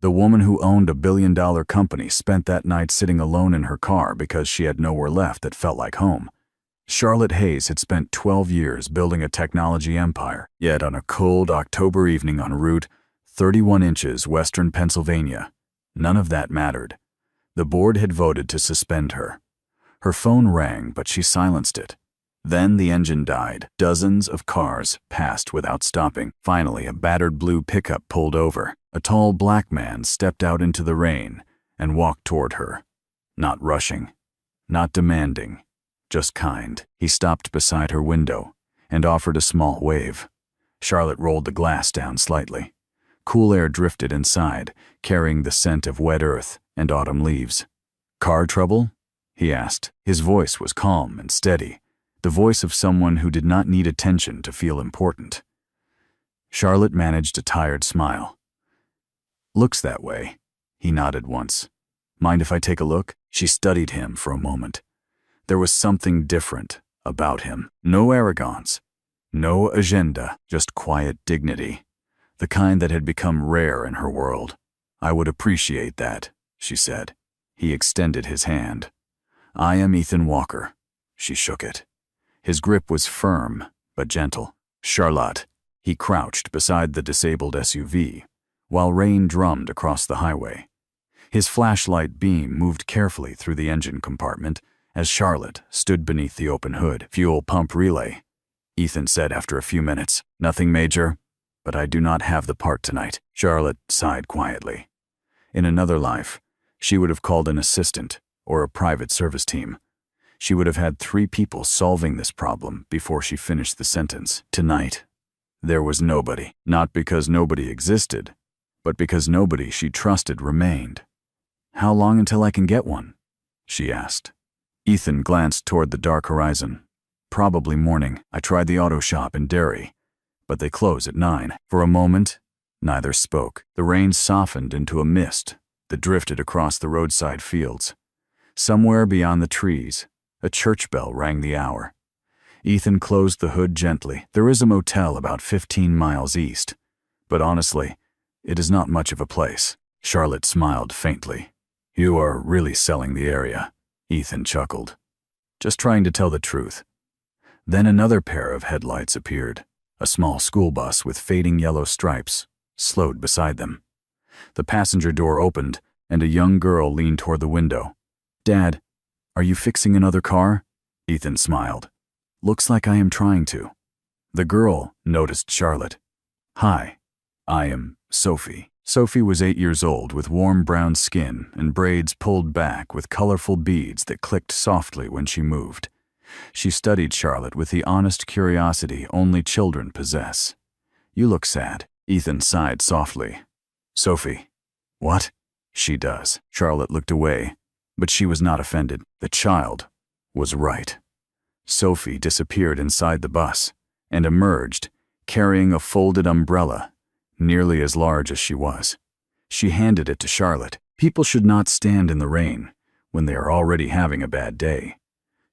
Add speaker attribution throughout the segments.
Speaker 1: The woman who owned a billion-dollar company spent that night sitting alone in her car because she had nowhere left that felt like home. Charlotte Hayes had spent 12 years building a technology empire, yet on a cold October evening on Route 31 inches western Pennsylvania, none of that mattered. The board had voted to suspend her. Her phone rang, but she silenced it. Then the engine died. Dozens of cars passed without stopping. Finally, a battered blue pickup pulled over. A tall black man stepped out into the rain and walked toward her. Not rushing, not demanding, just kind. He stopped beside her window and offered a small wave. Charlotte rolled the glass down slightly. Cool air drifted inside, carrying the scent of wet earth and autumn leaves. "Car trouble?" he asked. His voice was calm and steady, the voice of someone who did not need attention to feel important. Charlotte managed a tired smile. "Looks that way." He nodded once. "Mind if I take a look?" She studied him for a moment. There was something different about him. No arrogance, no agenda, just quiet dignity, the kind that had become rare in her world. "I would appreciate that," she said. He extended his hand. "I am Ethan Walker." She shook it. His grip was firm, but gentle. "Charlotte." He crouched beside the disabled SUV, while rain drummed across the highway. His flashlight beam moved carefully through the engine compartment as Charlotte stood beneath the open hood. "Fuel pump relay," Ethan said after a few minutes. "Nothing major, but I do not have the part tonight." Charlotte sighed quietly. In another life, she would have called an assistant or a private service team. She would have had 3 people solving this problem before she finished the sentence. Tonight, there was nobody. Not because nobody existed, but because nobody she trusted remained. "How long until I can get one?" she asked. Ethan glanced toward the dark horizon. "Probably morning. I tried the auto shop in Derry, but they close at 9. For a moment, neither spoke. The rain softened into a mist that drifted across the roadside fields. Somewhere beyond the trees, a church bell rang the hour. Ethan closed the hood gently. "There is a motel about 15 miles east, but honestly, it is not much of a place." Charlotte smiled faintly. "You are really selling the area," Ethan chuckled. "Just trying to tell the truth." Then another pair of headlights appeared. A small school bus with fading yellow stripes slowed beside them. The passenger door opened, and a young girl leaned toward the window. "Dad, are you fixing another car?" Ethan smiled. "Looks like I am trying to." The girl noticed Charlotte. "Hi, I am Sophie." Sophie was 8 years old with warm brown skin and braids pulled back with colorful beads that clicked softly when she moved. She studied Charlotte with the honest curiosity only children possess. "You look sad." Ethan sighed softly. "Sophie." "What?" "She does." Charlotte looked away, but she was not offended. The child was right. Sophie disappeared inside the bus and emerged, carrying a folded umbrella, nearly as large as she was. She handed it to Charlotte. People should not stand in the rain when they are already having a bad day.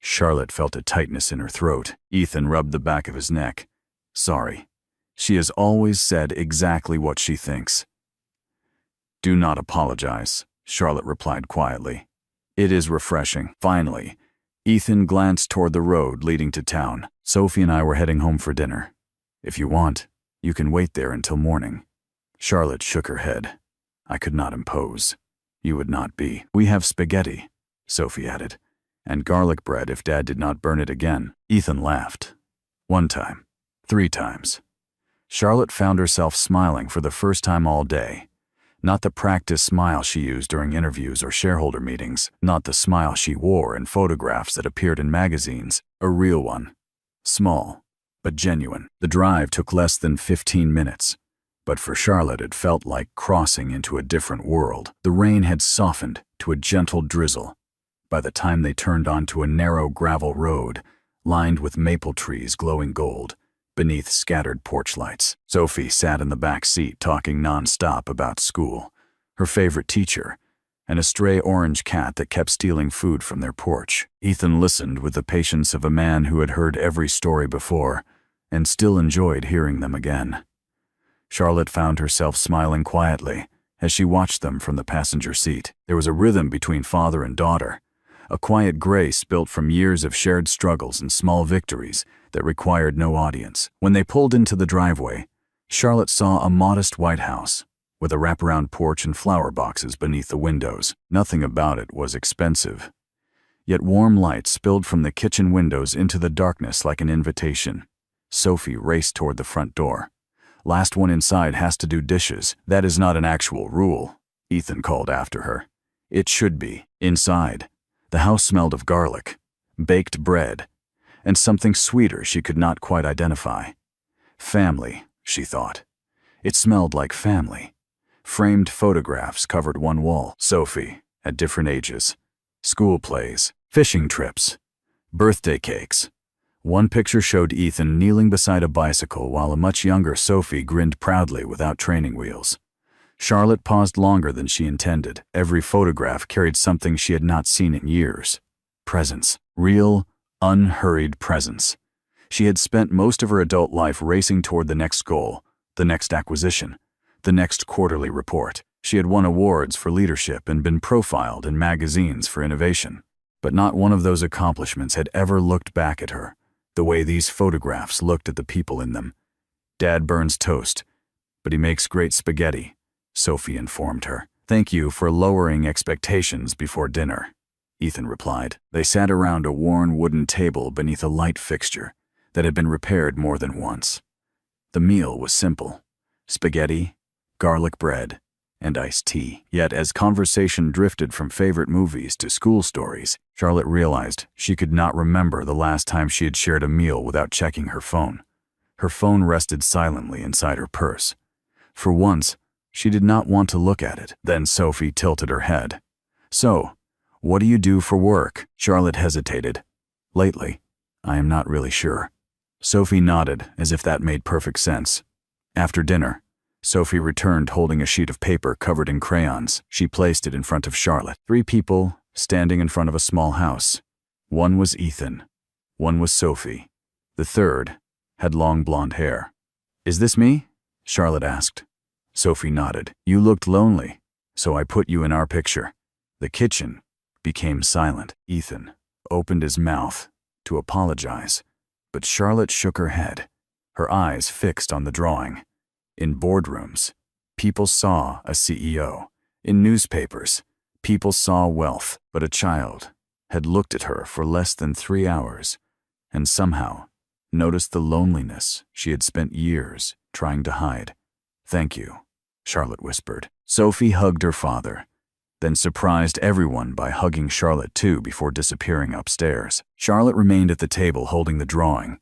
Speaker 1: Charlotte felt a tightness in her throat. Ethan rubbed the back of his neck. "Sorry. She has always said exactly what she thinks." "Do not apologize," Charlotte replied quietly. "It is refreshing." Finally, Ethan glanced toward the road leading to town. "Sophie and I were heading home for dinner. If you want, you can wait there until morning." Charlotte shook her head. "I could not impose. You would not be." "We have spaghetti," Sophie added, "and garlic bread if Dad did not burn it again." Ethan laughed. 1 time, 3 times. Charlotte found herself smiling for the first time all day. Not the practice smile she used during interviews or shareholder meetings, not the smile she wore in photographs that appeared in magazines, a real one. Small, but genuine. The drive took less than 15 minutes, but for Charlotte it felt like crossing into a different world. The rain had softened to a gentle drizzle by the time they turned onto a narrow gravel road lined with maple trees glowing gold beneath scattered porch lights. Sophie sat in the back seat talking non-stop about school, her favorite teacher, and a stray orange cat that kept stealing food from their porch. Ethan listened with the patience of a man who had heard every story before and still enjoyed hearing them again. Charlotte found herself smiling quietly as she watched them from the passenger seat. There was a rhythm between father and daughter, a quiet grace built from years of shared struggles and small victories that required no audience. When they pulled into the driveway, Charlotte saw a modest white house with a wraparound porch and flower boxes beneath the windows. Nothing about it was expensive, yet warm light spilled from the kitchen windows into the darkness like an invitation. Sophie raced toward the front door. "Last one inside has to do dishes." "That is not an actual rule," Ethan called after her. "It should be." Inside, the house smelled of garlic, baked bread, and something sweeter she could not quite identify. Family, she thought. It smelled like family. Framed photographs covered one wall. Sophie, at different ages. School plays, fishing trips, birthday cakes. One picture showed Ethan kneeling beside a bicycle while a much younger Sophie grinned proudly without training wheels. Charlotte paused longer than she intended. Every photograph carried something she had not seen in years. Presence. Real, unhurried presence. She had spent most of her adult life racing toward the next goal, the next acquisition, the next quarterly report. She had won awards for leadership and been profiled in magazines for innovation. But not one of those accomplishments had ever looked back at her, the way these photographs looked at the people in them. "Dad burns toast, but he makes great spaghetti," Sophie informed her. "Thank you for lowering expectations before dinner," Ethan replied. They sat around a worn wooden table beneath a light fixture that had been repaired more than once. The meal was simple: spaghetti, garlic bread, and iced tea. Yet as conversation drifted from favorite movies to school stories, Charlotte realized she could not remember the last time she had shared a meal without checking her phone. Her phone rested silently inside her purse. For once, she did not want to look at it. Then Sophie tilted her head. "So, what do you do for work?" Charlotte hesitated. "Lately, I am not really sure." Sophie nodded, as if that made perfect sense. After dinner, Sophie returned holding a sheet of paper covered in crayons. She placed it in front of Charlotte. 3 people standing in front of a small house. One was Ethan. One was Sophie. The third had long blonde hair. "Is this me?" Charlotte asked. Sophie nodded. "You looked lonely, so I put you in our picture." The kitchen became silent. Ethan opened his mouth to apologize, but Charlotte shook her head, her eyes fixed on the drawing. In boardrooms, people saw a CEO. In newspapers, people saw wealth. But a child had looked at her for less than 3 hours and somehow noticed the loneliness she had spent years trying to hide. "Thank you," Charlotte whispered. Sophie hugged her father, then surprised everyone by hugging Charlotte too before disappearing upstairs. Charlotte remained at the table holding the drawing.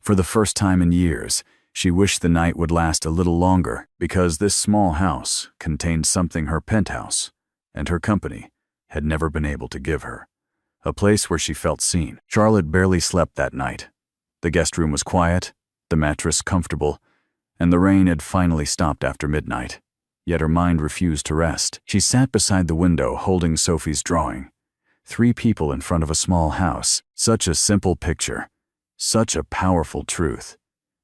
Speaker 1: For the first time in years, she wished the night would last a little longer, because this small house contained something her penthouse and her company had never been able to give her. A place where she felt seen. Charlotte barely slept that night. The guest room was quiet, the mattress comfortable, and the rain had finally stopped after midnight. Yet her mind refused to rest. She sat beside the window holding Sophie's drawing. 3 people in front of a small house. Such a simple picture. Such a powerful truth.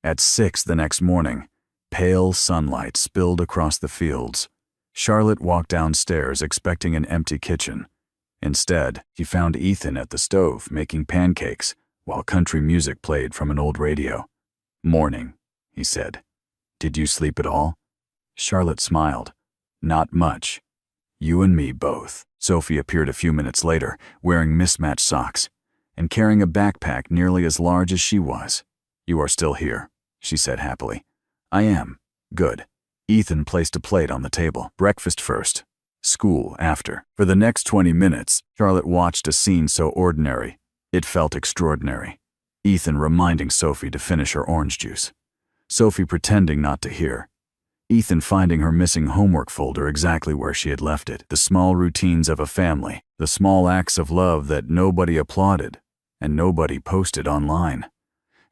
Speaker 1: At 6 the next morning, pale sunlight spilled across the fields. Charlotte walked downstairs expecting an empty kitchen. Instead, she found Ethan at the stove making pancakes while country music played from an old radio. "Morning," he said. "Did you sleep at all?" Charlotte smiled. "Not much. You and me both." Sophie appeared a few minutes later, wearing mismatched socks and carrying a backpack nearly as large as she was. "You are still here," she said happily. "I am. Good." Ethan placed a plate on the table. "Breakfast first, school after." For the next 20 minutes, Charlotte watched a scene so ordinary, it felt extraordinary. Ethan reminding Sophie to finish her orange juice. Sophie pretending not to hear. Ethan finding her missing homework folder exactly where she had left it. The small routines of a family, the small acts of love that nobody applauded and nobody posted online.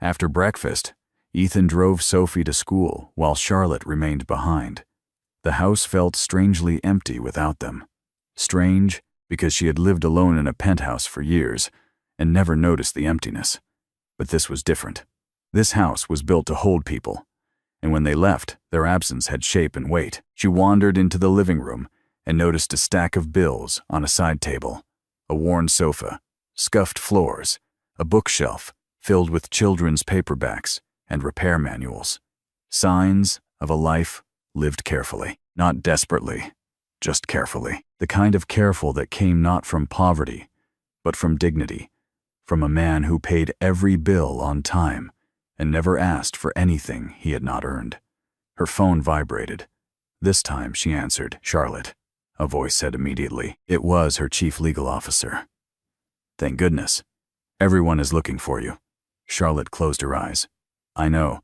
Speaker 1: After breakfast, Ethan drove Sophie to school while Charlotte remained behind. The house felt strangely empty without them. Strange because she had lived alone in a penthouse for years and never noticed the emptiness. But this was different. This house was built to hold people, and when they left, their absence had shape and weight. She wandered into the living room and noticed a stack of bills on a side table, a worn sofa, scuffed floors, a bookshelf filled with children's paperbacks and repair manuals. Signs of a life lived carefully, not desperately, just carefully. The kind of careful that came not from poverty, but from dignity, from a man who paid every bill on time and never asked for anything he had not earned. Her phone vibrated. This time she answered. "Charlotte," a voice said immediately. It was her chief legal officer. "Thank goodness. Everyone is looking for you." Charlotte closed her eyes. "I know.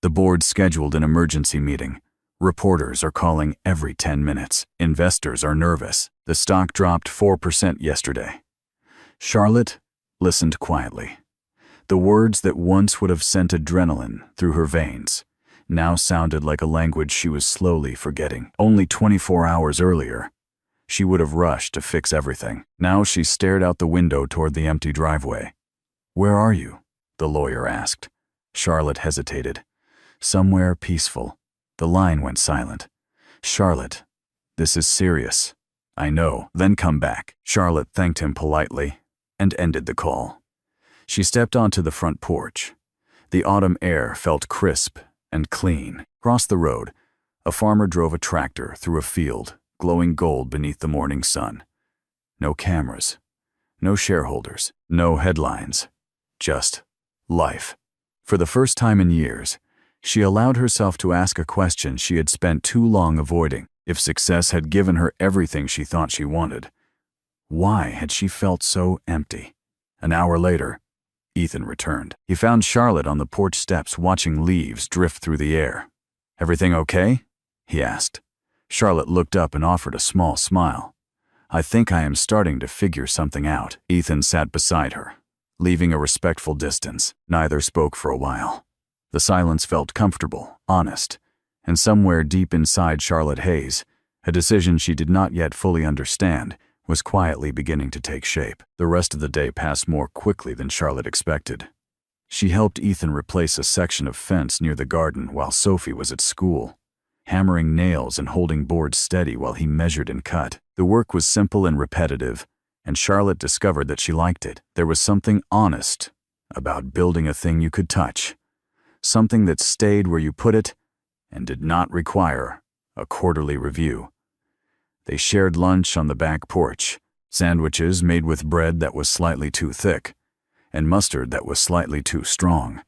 Speaker 1: The board scheduled an emergency meeting. Reporters are calling every 10 minutes. Investors are nervous. The stock dropped 4% yesterday." Charlotte listened quietly. The words that once would have sent adrenaline through her veins now sounded like a language she was slowly forgetting. Only 24 hours earlier, she would have rushed to fix everything. Now she stared out the window toward the empty driveway. "Where are you?" the lawyer asked. Charlotte hesitated. "Somewhere peaceful." The line went silent. "Charlotte, this is serious." "I know." "Then come back." Charlotte thanked him politely and ended the call. She stepped onto the front porch. The autumn air felt crisp and clean. Across the road, a farmer drove a tractor through a field, glowing gold beneath the morning sun. No cameras, no shareholders, no headlines, just life. For the first time in years, she allowed herself to ask a question she had spent too long avoiding. If success had given her everything she thought she wanted, why had she felt so empty? An hour later, Ethan returned. He found Charlotte on the porch steps watching leaves drift through the air. "Everything okay?" he asked. Charlotte looked up and offered a small smile. "I think I am starting to figure something out." Ethan sat beside her, leaving a respectful distance. Neither spoke for a while. The silence felt comfortable, honest, and somewhere deep inside Charlotte Hayes, a decision she did not yet fully understand was quietly beginning to take shape. The rest of the day passed more quickly than Charlotte expected. She helped Ethan replace a section of fence near the garden while Sophie was at school, hammering nails and holding boards steady while he measured and cut. The work was simple and repetitive, and Charlotte discovered that she liked it. There was something honest about building a thing you could touch, something that stayed where you put it and did not require a quarterly review. They shared lunch on the back porch, sandwiches made with bread that was slightly too thick and mustard that was slightly too strong.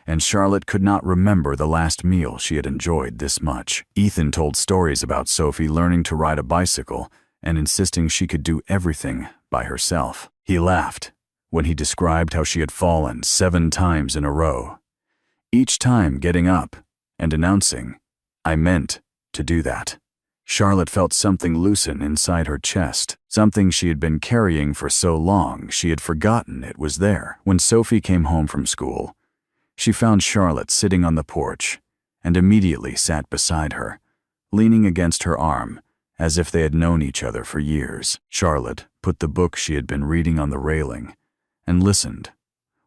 Speaker 1: And Charlotte could not remember the last meal she had enjoyed this much. Ethan told stories about Sophie learning to ride a bicycle and insisting she could do everything by herself. He laughed when he described how she had fallen 7 times in a row, each time getting up and announcing, "I meant to do that." Charlotte felt something loosen inside her chest, something she had been carrying for so long she had forgotten it was there. When Sophie came home from school, she found Charlotte sitting on the porch and immediately sat beside her, leaning against her arm as if they had known each other for years. Charlotte put the book she had been reading on the railing and listened,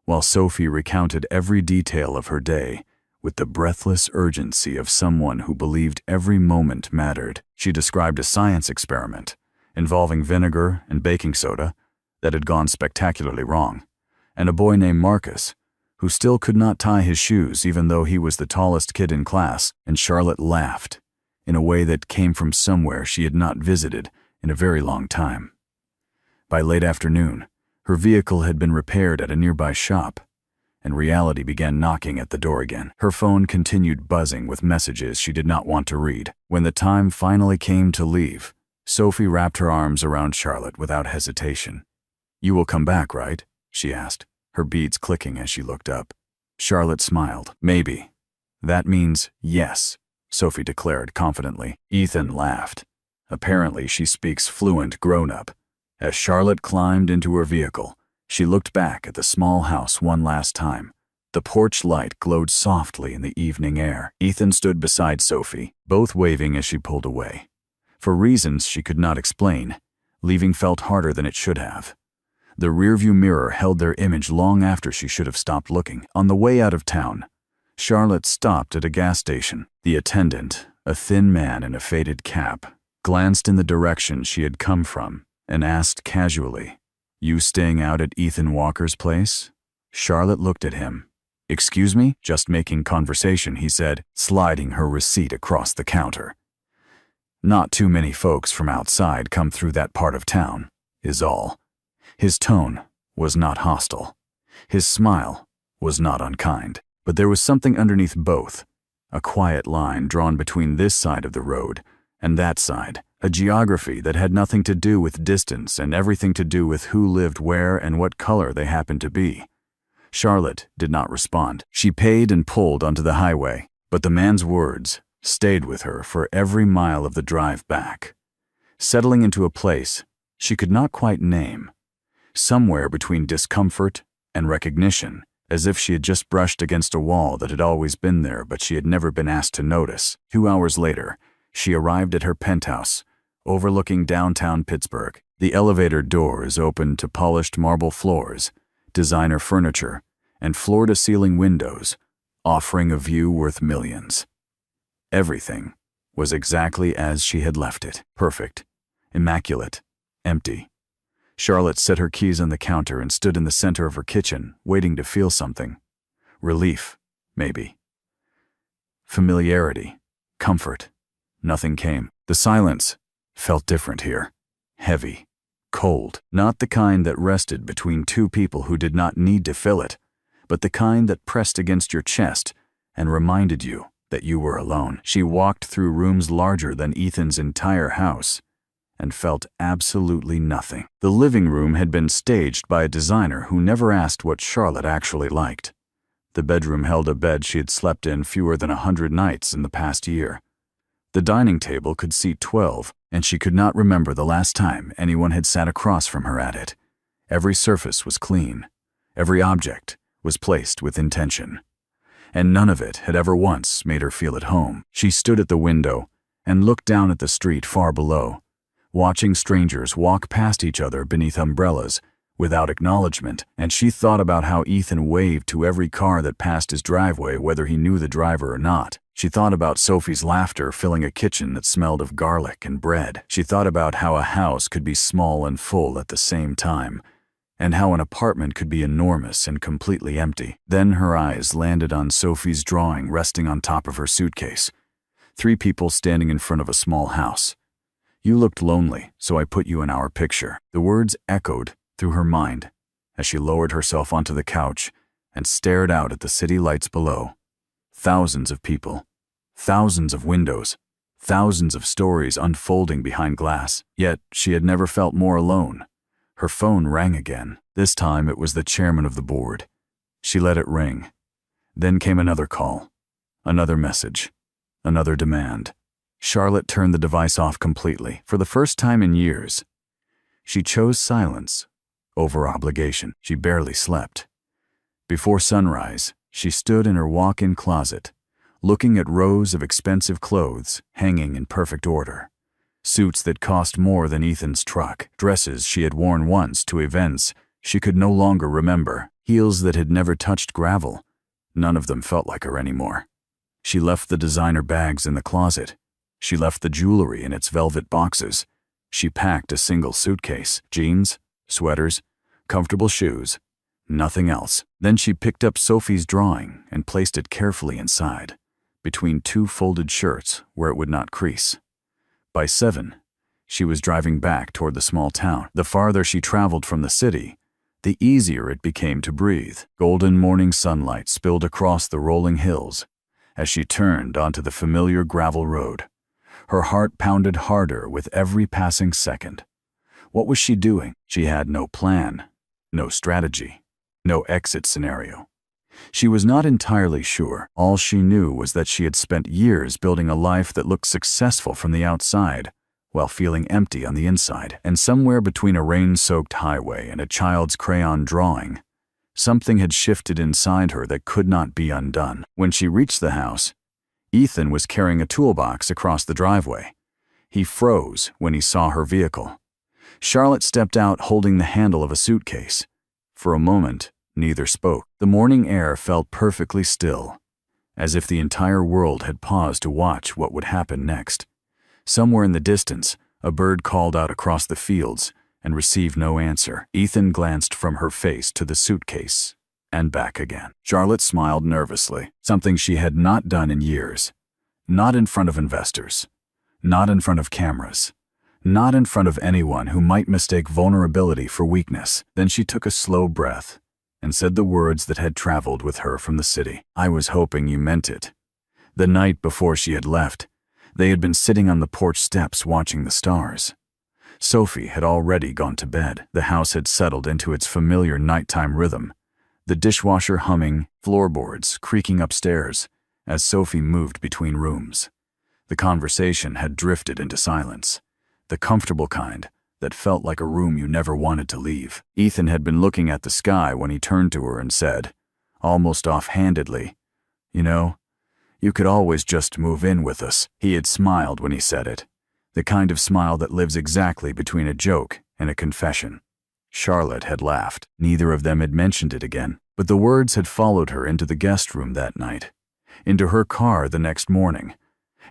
Speaker 1: while Sophie recounted every detail of her day with the breathless urgency of someone who believed every moment mattered. She described a science experiment involving vinegar and baking soda that had gone spectacularly wrong, and a boy named Marcus who still could not tie his shoes even though he was the tallest kid in class. And Charlotte laughed in a way that came from somewhere she had not visited in a very long time. By late afternoon, her vehicle had been repaired at a nearby shop, and reality began knocking at the door again. Her phone continued buzzing with messages she did not want to read. When the time finally came to leave, Sophie wrapped her arms around Charlotte without hesitation. "You will come back, right?" she asked, her beads clicking as she looked up. Charlotte smiled. "Maybe. That means yes," Sophie declared confidently. Ethan laughed. Apparently she speaks fluent grown-up. As Charlotte climbed into her vehicle, she looked back at the small house one last time. The porch light glowed softly in the evening air. Ethan stood beside Sophie, both waving as she pulled away. For reasons she could not explain, leaving felt harder than it should have. The rearview mirror held their image long after she should have stopped looking. On the way out of town, Charlotte stopped at a gas station. The attendant, a thin man in a faded cap, glanced in the direction she had come from and asked casually, "You staying out at Ethan Walker's place?" Charlotte looked at him. "Excuse me?" "Just making conversation," he said, sliding her receipt across the counter. "Not too many folks from outside come through that part of town, is all." His tone was not hostile. His smile was not unkind. But there was something underneath both, a quiet line drawn between this side of the road and that side, a geography that had nothing to do with distance and everything to do with who lived where and what color they happened to be. Charlotte did not respond. She paid and pulled onto the highway, but the man's words stayed with her for every mile of the drive back, settling into a place she could not quite name, somewhere between discomfort and recognition, as if she had just brushed against a wall that had always been there but she had never been asked to notice. 2 hours later, she arrived at her penthouse, overlooking downtown Pittsburgh. The elevator doors opened to polished marble floors, designer furniture, and floor-to-ceiling windows, offering a view worth millions. Everything was exactly as she had left it. Perfect, immaculate, empty. Charlotte set her keys on the counter and stood in the center of her kitchen, waiting to feel something. Relief, maybe. Familiarity, comfort. Nothing came. The silence felt different here. Heavy, cold. Not the kind that rested between two people who did not need to fill it, but the kind that pressed against your chest and reminded you that you were alone. She walked through rooms larger than Ethan's entire house and felt absolutely nothing. The living room had been staged by a designer who never asked what Charlotte actually liked. The bedroom held a bed she had slept in fewer than 100 nights in the past year. The dining table could seat 12, and she could not remember the last time anyone had sat across from her at it. Every surface was clean. Every object was placed with intention. And none of it had ever once made her feel at home. She stood at the window and looked down at the street far below, watching strangers walk past each other beneath umbrellas without acknowledgement, and she thought about how Ethan waved to every car that passed his driveway whether he knew the driver or not. She thought about Sophie's laughter filling a kitchen that smelled of garlic and bread. She thought about how a house could be small and full at the same time, and how an apartment could be enormous and completely empty. Then her eyes landed on Sophie's drawing resting on top of her suitcase. 3 people standing in front of a small house. "You looked lonely, so I put you in our picture." The words echoed through her mind as she lowered herself onto the couch and stared out at the city lights below. Thousands of people, thousands of windows, thousands of stories unfolding behind glass. Yet she had never felt more alone. Her phone rang again. This time it was the chairman of the board. She let it ring. Then came another call, another message, another demand. Charlotte turned the device off completely. For the first time in years, she chose silence over obligation. She barely slept. Before sunrise, she stood in her walk-in closet, looking at rows of expensive clothes hanging in perfect order. Suits that cost more than Ethan's truck, dresses she had worn once to events she could no longer remember, heels that had never touched gravel. None of them felt like her anymore. She left the designer bags in the closet. She left the jewelry in its velvet boxes. She packed a single suitcase, jeans, sweaters, comfortable shoes, nothing else. Then she picked up Sophie's drawing and placed it carefully inside, between 2 folded shirts where it would not crease. By 7, she was driving back toward the small town. The farther she traveled from the city, the easier it became to breathe. Golden morning sunlight spilled across the rolling hills as she turned onto the familiar gravel road. Her heart pounded harder with every passing second. What was she doing? She had no plan, no strategy, no exit scenario. She was not entirely sure. All she knew was that she had spent years building a life that looked successful from the outside, while feeling empty on the inside. And somewhere between a rain-soaked highway and a child's crayon drawing, something had shifted inside her that could not be undone. When she reached the house, Ethan was carrying a toolbox across the driveway. He froze when he saw her vehicle. Charlotte stepped out holding the handle of a suitcase. For a moment, neither spoke. The morning air felt perfectly still, as if the entire world had paused to watch what would happen next. Somewhere in the distance, a bird called out across the fields and received no answer. Ethan glanced from her face to the suitcase and back again. Charlotte smiled nervously, something she had not done in years. Not in front of investors. Not in front of cameras. Not in front of anyone who might mistake vulnerability for weakness. Then she took a slow breath and said the words that had traveled with her from the city. "I was hoping you meant it." The night before she had left, they had been sitting on the porch steps watching the stars. Sophie had already gone to bed. The house had settled into its familiar nighttime rhythm, the dishwasher humming, floorboards creaking upstairs as Sophie moved between rooms. The conversation had drifted into silence, the comfortable kind that felt like a room you never wanted to leave. Ethan had been looking at the sky when he turned to her and said, almost offhandedly, "You know, you could always just move in with us." He had smiled when he said it, the kind of smile that lives exactly between a joke and a confession. Charlotte had laughed. Neither of them had mentioned it again, but the words had followed her into the guest room that night, into her car the next morning,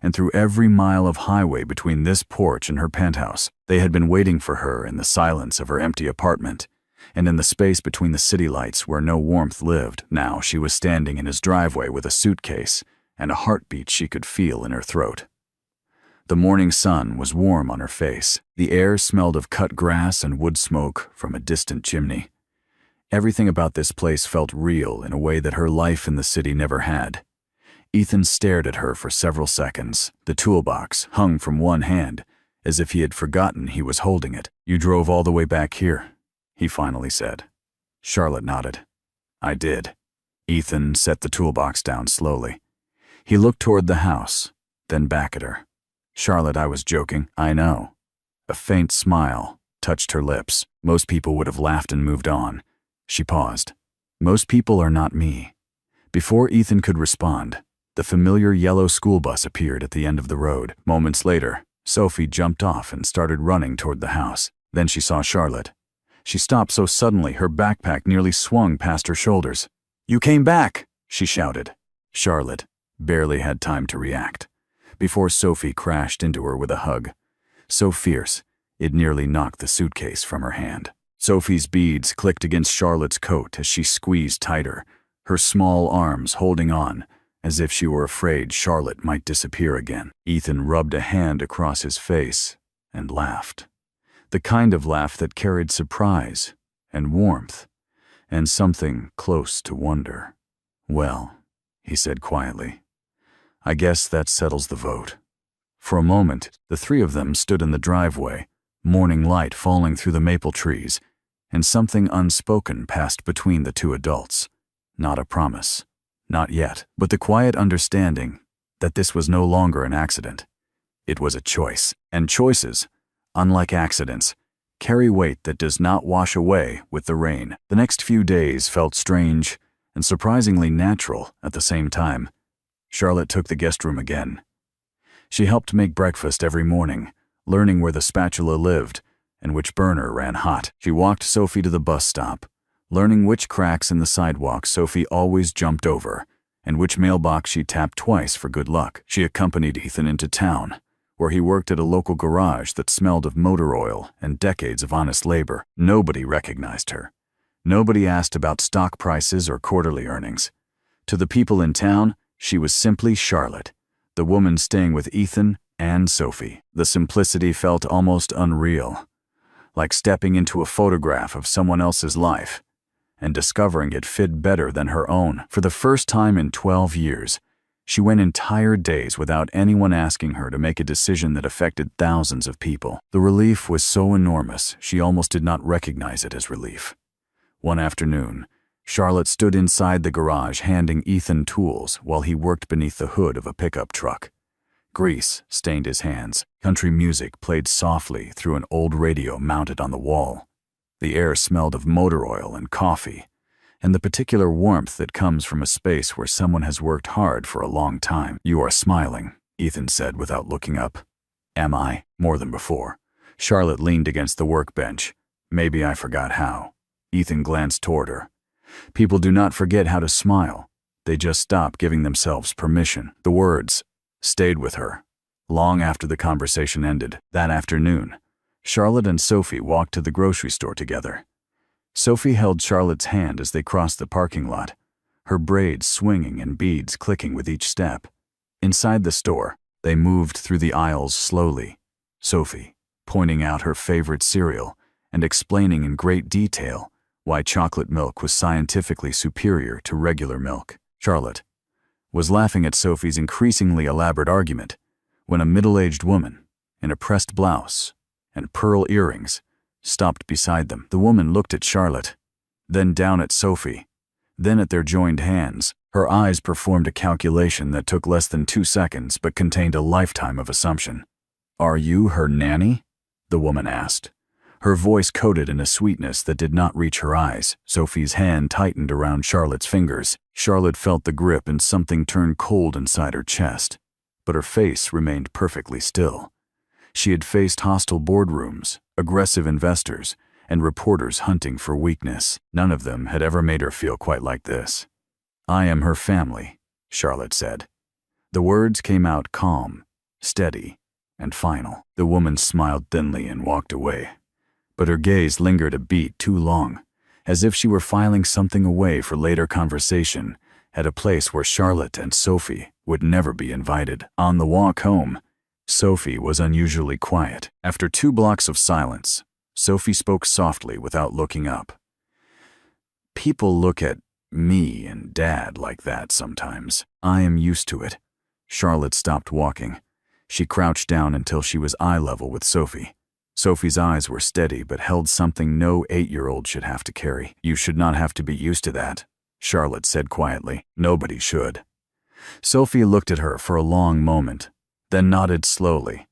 Speaker 1: and through every mile of highway between this porch and her penthouse. They had been waiting for her in the silence of her empty apartment, and in the space between the city lights where no warmth lived. Now she was standing in his driveway with a suitcase and a heartbeat she could feel in her throat. The morning sun was warm on her face. The air smelled of cut grass and wood smoke from a distant chimney. Everything about this place felt real in a way that her life in the city never had. Ethan stared at her for several seconds. The toolbox hung from one hand, as if he had forgotten he was holding it. "You drove all the way back here," he finally said. Charlotte nodded. "I did." Ethan set the toolbox down slowly. He looked toward the house, then back at her. "Charlotte, I was joking." "I know." A faint smile touched her lips. Most people would have laughed and moved on. She paused. "Most people are not me." Before Ethan could respond, the familiar yellow school bus appeared at the end of the road. Moments later, Sophie jumped off and started running toward the house. Then she saw Charlotte. She stopped so suddenly her backpack nearly swung past her shoulders. "You came back!" she shouted. Charlotte barely had time to react before Sophie crashed into her with a hug, so fierce it nearly knocked the suitcase from her hand. Sophie's beads clicked against Charlotte's coat as she squeezed tighter, her small arms holding on, as if she were afraid Charlotte might disappear again. Ethan rubbed a hand across his face and laughed. The kind of laugh that carried surprise and warmth and something close to wonder. "Well," he said quietly, "I guess that settles the vote." For a moment, the three of them stood in the driveway, morning light falling through the maple trees, and something unspoken passed between the two adults. Not a promise. Not yet, but the quiet understanding that this was no longer an accident. It was a choice, and choices, unlike accidents, carry weight that does not wash away with the rain. The next few days felt strange and surprisingly natural at the same time. Charlotte took the guest room again. She helped make breakfast every morning, learning where the spatula lived and which burner ran hot. She walked Sophie to the bus stop, learning which cracks in the sidewalk Sophie always jumped over and which mailbox she tapped twice for good luck. She accompanied Ethan into town, where he worked at a local garage that smelled of motor oil and decades of honest labor. Nobody recognized her. Nobody asked about stock prices or quarterly earnings. To the people in town, she was simply Charlotte, the woman staying with Ethan and Sophie. The simplicity felt almost unreal, like stepping into a photograph of someone else's life and discovering it fit better than her own. For the first time in 12 years, she went entire days without anyone asking her to make a decision that affected thousands of people. The relief was so enormous, she almost did not recognize it as relief. One afternoon, Charlotte stood inside the garage handing Ethan tools while he worked beneath the hood of a pickup truck. Grease stained his hands. Country music played softly through an old radio mounted on the wall. The air smelled of motor oil and coffee, and the particular warmth that comes from a space where someone has worked hard for a long time. "You are smiling," Ethan said without looking up. "Am I?" More than before. Charlotte leaned against the workbench. "Maybe I forgot how." Ethan glanced toward her. "People do not forget how to smile. They just stopped giving themselves permission. The words stayed with her long after the conversation ended. That afternoon, Charlotte and Sophie walked to the grocery store together. Sophie held Charlotte's hand as they crossed the parking lot, her braids swinging and beads clicking with each step. Inside the store, they moved through the aisles slowly, Sophie pointing out her favorite cereal and explaining in great detail why chocolate milk was scientifically superior to regular milk. Charlotte was laughing at Sophie's increasingly elaborate argument when a middle-aged woman in a pressed blouse and pearl earrings stopped beside them. The woman looked at Charlotte, then down at Sophie, then at their joined hands. Her eyes performed a calculation that took less than 2 seconds but contained a lifetime of assumption. "Are you her nanny?" the woman asked, her voice coated in a sweetness that did not reach her eyes. Sophie's hand tightened around Charlotte's fingers. Charlotte felt the grip and something turned cold inside her chest, but her face remained perfectly still. She had faced hostile boardrooms, aggressive investors, and reporters hunting for weakness. None of them had ever made her feel quite like this. "I am her family," Charlotte said. The words came out calm, steady, and final. The woman smiled thinly and walked away, but her gaze lingered a beat too long, as if she were filing something away for later conversation at a place where Charlotte and Sophie would never be invited. On the walk home, Sophie was unusually quiet. After 2 blocks of silence, Sophie spoke softly without looking up. "People look at me and Dad like that sometimes. I am used to it." Charlotte stopped walking. She crouched down until she was eye level with Sophie. Sophie's eyes were steady but held something no 8-year-old should have to carry. "You should not have to be used to that," Charlotte said quietly. "Nobody should." Sophie looked at her for a long moment, then nodded slowly,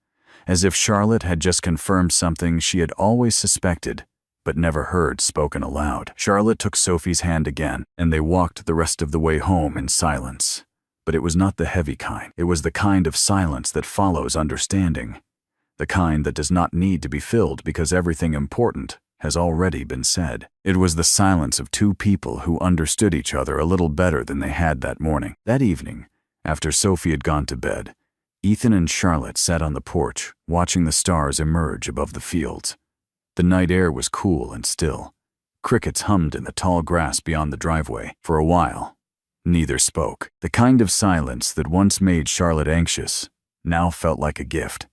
Speaker 1: as if Charlotte had just confirmed something she had always suspected but never heard spoken aloud. Charlotte took Sophie's hand again, and they walked the rest of the way home in silence. But it was not the heavy kind. It was the kind of silence that follows understanding, the kind that does not need to be filled because everything important has already been said. It was the silence of 2 people who understood each other a little better than they had that morning. That evening, after Sophie had gone to bed, Ethan and Charlotte sat on the porch, watching the stars emerge above the fields. The night air was cool and still. Crickets hummed in the tall grass beyond the driveway. For a while, neither spoke. The kind of silence that once made Charlotte anxious now felt like a gift.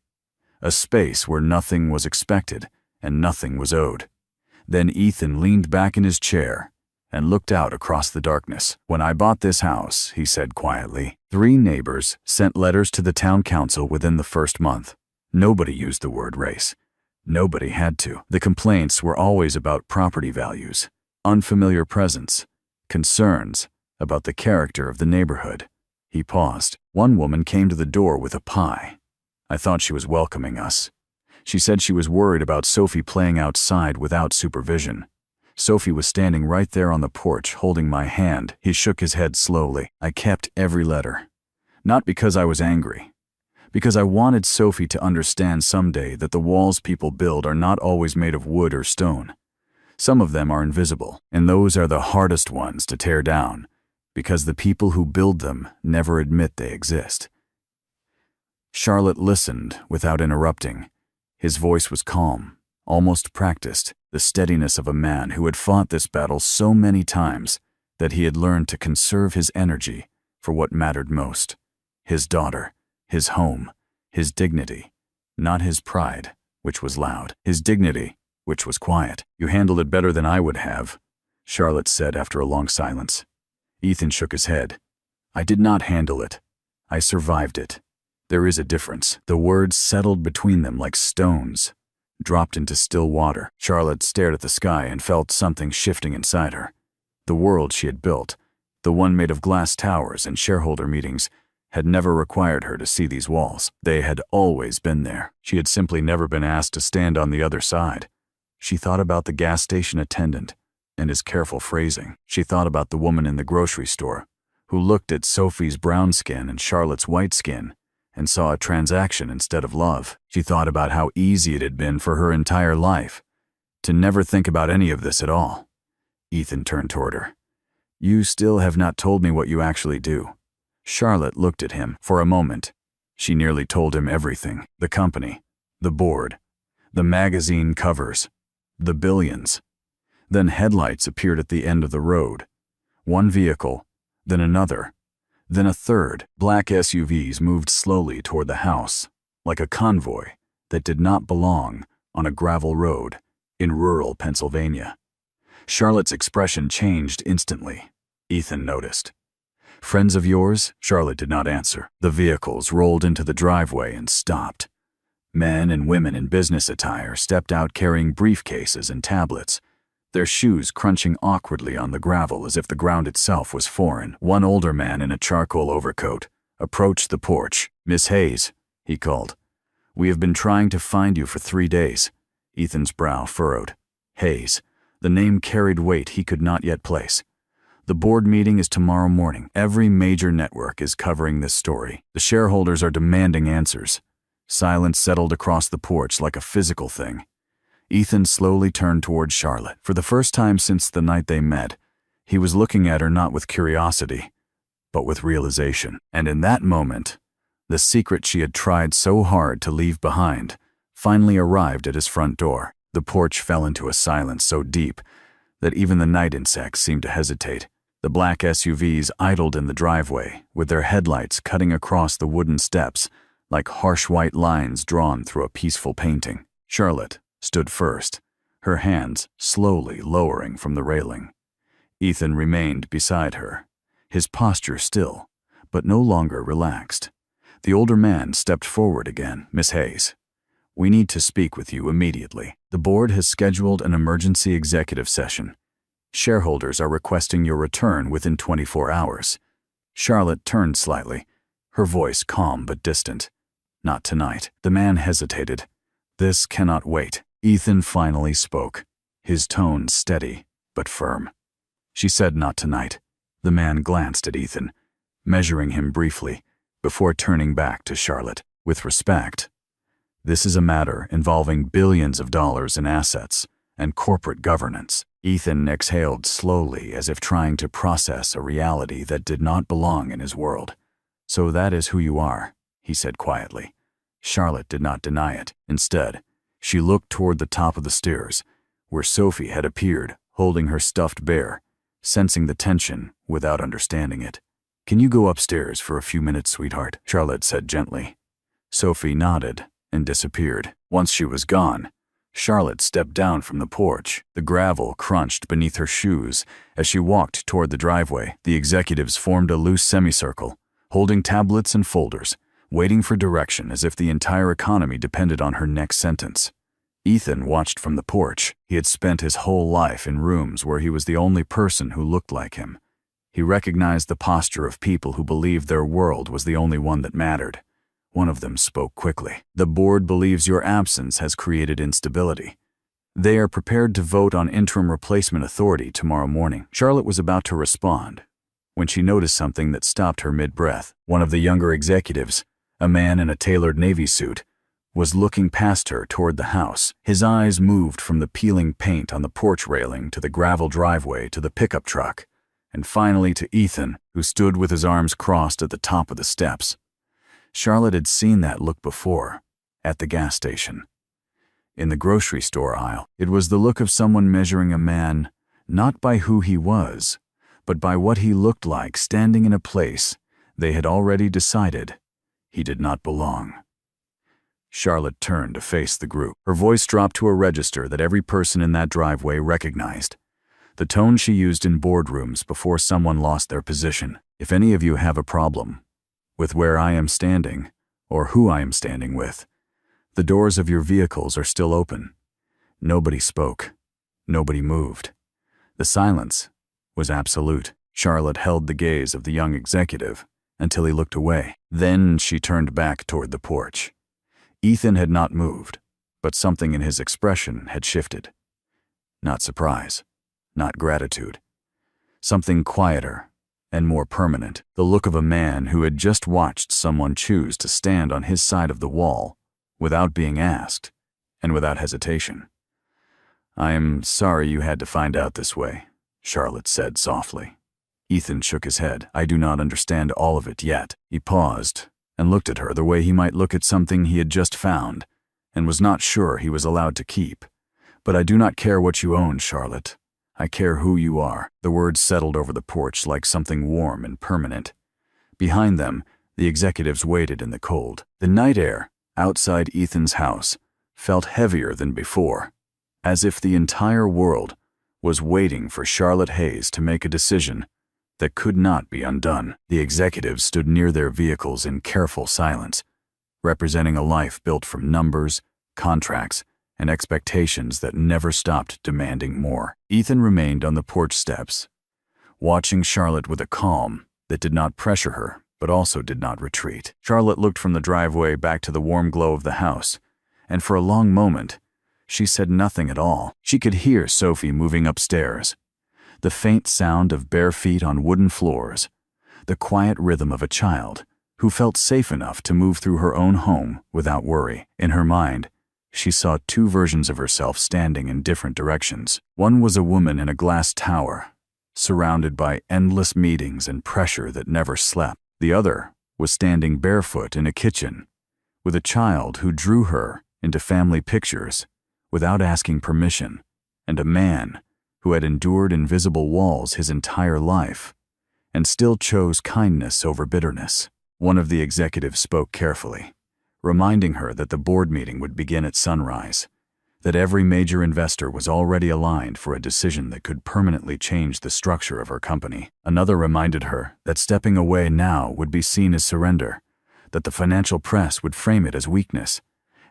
Speaker 1: A space where nothing was expected and nothing was owed. Then Ethan leaned back in his chair and looked out across the darkness. "When I bought this house," he said quietly, 3 neighbors sent letters to the town council within the first month. Nobody used the word race. Nobody had to. The complaints were always about property values, unfamiliar presence, concerns about the character of the neighborhood. He paused. One woman came to the door with a pie. I thought she was welcoming us. She said she was worried about Sophie playing outside without supervision. Sophie was standing right there on the porch holding my hand. He shook his head slowly. I kept every letter. Not because I was angry. Because I wanted Sophie to understand someday that the walls people build are not always made of wood or stone. Some of them are invisible, and those are the hardest ones to tear down, because the people who build them never admit they exist. Charlotte listened without interrupting. His voice was calm, almost practiced, the steadiness of a man who had fought this battle so many times that he had learned to conserve his energy for what mattered most: his daughter, his home, his dignity, not his pride, which was loud, his dignity, which was quiet. "You handled it better than I would have," Charlotte said after a long silence. Ethan shook his head. "I did not handle it. I survived it. There is a difference." The words settled between them like stones, dropped into still water. Charlotte stared at the sky and felt something shifting inside her. The world she had built, the one made of glass towers and shareholder meetings, had never required her to see these walls. They had always been there. She had simply never been asked to stand on the other side. She thought about the gas station attendant and his careful phrasing. She thought about the woman in the grocery store who looked at Sophie's brown skin and Charlotte's white skin and saw a transaction instead of love. She thought about how easy it had been for her entire life to never think about any of this at all. Ethan turned toward her. You still have not told me what you actually do." Charlotte looked at him for a moment. She nearly told him everything: the company, the board, the magazine covers, the billions. Then headlights appeared at the end of the road. One vehicle, then another, then a third. Black SUVs moved slowly toward the house, like a convoy that did not belong on a gravel road in rural Pennsylvania. Charlotte's expression changed instantly. Ethan noticed. "Friends of yours?" Charlotte did not answer. The vehicles rolled into the driveway and stopped. Men and women in business attire stepped out carrying briefcases and tablets, their shoes crunching awkwardly on the gravel as if the ground itself was foreign. One older man in a charcoal overcoat approached the porch. "Miss Hayes," he called. "We have been trying to find you for 3 days." Ethan's brow furrowed. Hayes. The name carried weight he could not yet place. "The board meeting is tomorrow morning. Every major network is covering this story. The shareholders are demanding answers." Silence settled across the porch like a physical thing. Ethan slowly turned toward Charlotte. For the first time since the night they met, he was looking at her not with curiosity, but with realization. And in that moment, the secret she had tried so hard to leave behind finally arrived at his front door. The porch fell into a silence so deep that even the night insects seemed to hesitate. The black SUVs idled in the driveway, with their headlights cutting across the wooden steps like harsh white lines drawn through a peaceful painting. Charlotte stood first, her hands slowly lowering from the railing. Ethan remained beside her, his posture still, but no longer relaxed. The older man stepped forward again. "Miss Hayes, we need to speak with you immediately. The board has scheduled an emergency executive session. Shareholders are requesting your return within 24 hours. Charlotte turned slightly, her voice calm but distant. "Not tonight." The man hesitated. "This cannot wait." Ethan finally spoke, his tone steady but firm. She said not tonight. The man glanced at Ethan, measuring him briefly, before turning back to Charlotte. "With respect, this is a matter involving billions of dollars in assets and corporate governance." Ethan exhaled slowly as if trying to process a reality that did not belong in his world. "So that is who you are," he said quietly. Charlotte did not deny it. Instead, she looked toward the top of the stairs, where Sophie had appeared, holding her stuffed bear, sensing the tension without understanding it. "Can you go upstairs for a few minutes, sweetheart?" Charlotte said gently. Sophie nodded and disappeared. Once she was gone, Charlotte stepped down from the porch. The gravel crunched beneath her shoes as she walked toward the driveway. The executives formed a loose semicircle, holding tablets and folders, waiting for direction as if the entire economy depended on her next sentence. Ethan watched from the porch. He had spent his whole life in rooms where he was the only person who looked like him. He recognized the posture of people who believed their world was the only one that mattered. One of them spoke quickly. "The board believes your absence has created instability. They are prepared to vote on interim replacement authority tomorrow morning." Charlotte was about to respond when she noticed something that stopped her mid-breath. One of the younger executives, a man in a tailored navy suit, was looking past her toward the house. His eyes moved from the peeling paint on the porch railing to the gravel driveway to the pickup truck, and finally to Ethan, who stood with his arms crossed at the top of the steps. Charlotte had seen that look before, at the gas station. In the grocery store aisle, it was the look of someone measuring a man not by who he was, but by what he looked like standing in a place they had already decided he did not belong. Charlotte turned to face the group. Her voice dropped to a register that every person in that driveway recognized, the tone she used in boardrooms before someone lost their position. "If any of you have a problem with where I am standing, or who I am standing with, the doors of your vehicles are still open." Nobody spoke. Nobody moved. The silence was absolute. Charlotte held the gaze of the young executive until he looked away. Then she turned back toward the porch. Ethan had not moved, but something in his expression had shifted. Not surprise, not gratitude. Something quieter and more permanent, the look of a man who had just watched someone choose to stand on his side of the wall without being asked and without hesitation. "I am sorry you had to find out this way," Charlotte said softly. Ethan shook his head. I do not understand all of it yet. He paused and looked at her the way he might look at something he had just found and was not sure he was allowed to keep. But I do not care what you own, Charlotte. I care who you are. The words settled over the porch like something warm and permanent. Behind them, the executives waited in the cold. The night air outside Ethan's house felt heavier than before, as if the entire world was waiting for Charlotte Hayes to make a decision that could not be undone. The executives stood near their vehicles in careful silence, representing a life built from numbers, contracts, and expectations that never stopped demanding more. Ethan remained on the porch steps, watching Charlotte with a calm that did not pressure her, but also did not retreat. Charlotte looked from the driveway back to the warm glow of the house, and for a long moment, she said nothing at all. She could hear Sophie moving upstairs, the faint sound of bare feet on wooden floors, the quiet rhythm of a child who felt safe enough to move through her own home without worry. In her mind, she saw two versions of herself standing in different directions. One was a woman in a glass tower, surrounded by endless meetings and pressure that never slept. The other was standing barefoot in a kitchen, with a child who drew her into family pictures without asking permission, and a man who had endured invisible walls his entire life and still chose kindness over bitterness. One of the executives spoke carefully, reminding her that the board meeting would begin at sunrise, that every major investor was already aligned for a decision that could permanently change the structure of her company. Another reminded her that stepping away now would be seen as surrender, that the financial press would frame it as weakness,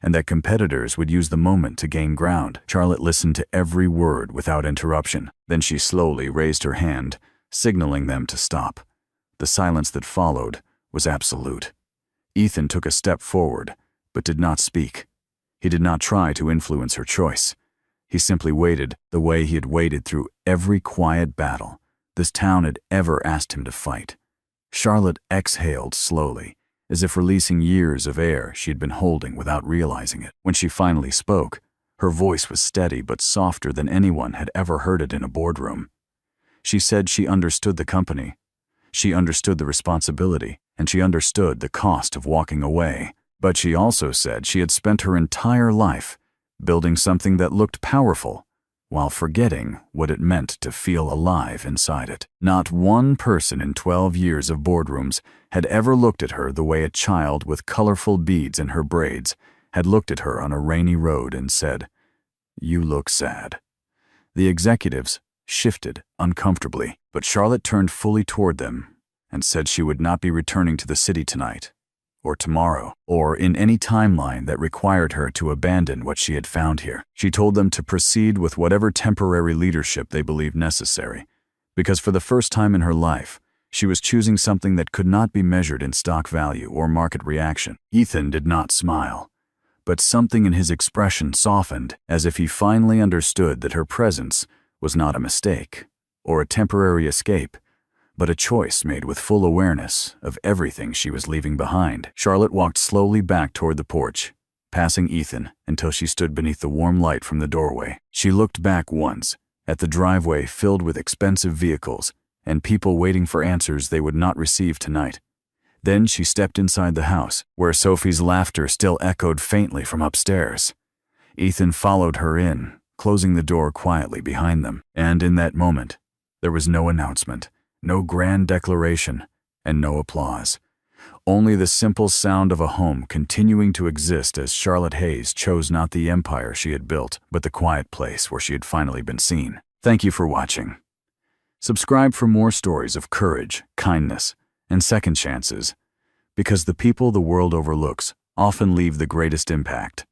Speaker 1: and that competitors would use the moment to gain ground. Charlotte listened to every word without interruption. Then she slowly raised her hand, signaling them to stop. The silence that followed was absolute. Ethan took a step forward, but did not speak. He did not try to influence her choice. He simply waited the way he had waited through every quiet battle this town had ever asked him to fight. Charlotte exhaled slowly, as if releasing years of air she had been holding without realizing it. When she finally spoke, her voice was steady but softer than anyone had ever heard it in a boardroom. She said she understood the company. She understood the responsibility, and she understood the cost of walking away. But she also said she had spent her entire life building something that looked powerful, while forgetting what it meant to feel alive inside it. Not one person in 12 years of boardrooms had ever looked at her the way a child with colorful beads in her braids had looked at her on a rainy road and said, "You look sad." The executives shifted uncomfortably, but Charlotte turned fully toward them and said she would not be returning to the city tonight, or tomorrow, or in any timeline that required her to abandon what she had found here. She told them to proceed with whatever temporary leadership they believed necessary, because for the first time in her life, she was choosing something that could not be measured in stock value or market reaction. Ethan did not smile, but something in his expression softened, as if he finally understood that her presence was not a mistake or a temporary escape, but a choice made with full awareness of everything she was leaving behind. Charlotte walked slowly back toward the porch, passing Ethan until she stood beneath the warm light from the doorway. She looked back once at the driveway filled with expensive vehicles and people waiting for answers they would not receive tonight. Then she stepped inside the house, where Sophie's laughter still echoed faintly from upstairs. Ethan followed her in, closing the door quietly behind them. And in that moment, there was no announcement, no grand declaration, and no applause. Only the simple sound of a home continuing to exist as Charlotte Hayes chose not the empire she had built, but the quiet place where she had finally been seen. Thank you for watching. Subscribe for more stories of courage, kindness, and second chances, because the people the world overlooks often leave the greatest impact.